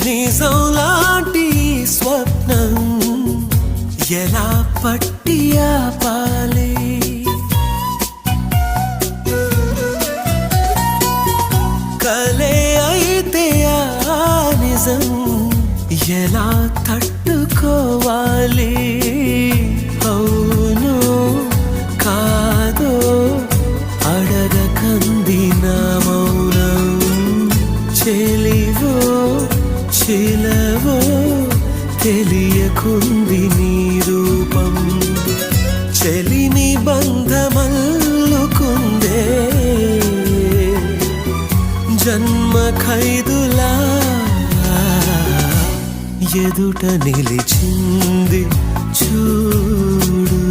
నిజం లాంటి స్వప్నం ఎలా పట్టి ఆపాలి? కలే అయితే ఆ నిజం ఎలా తట్టుకోవాలి? అవును కాదో అడగకంది నా మౌనం. చెలివో చిలవో తెలియకుంది నీ రూపం. చెలిని బంధమల్లుకుందే జన్మ ఖైదులా ఎదుట నిలిచింది చూడు.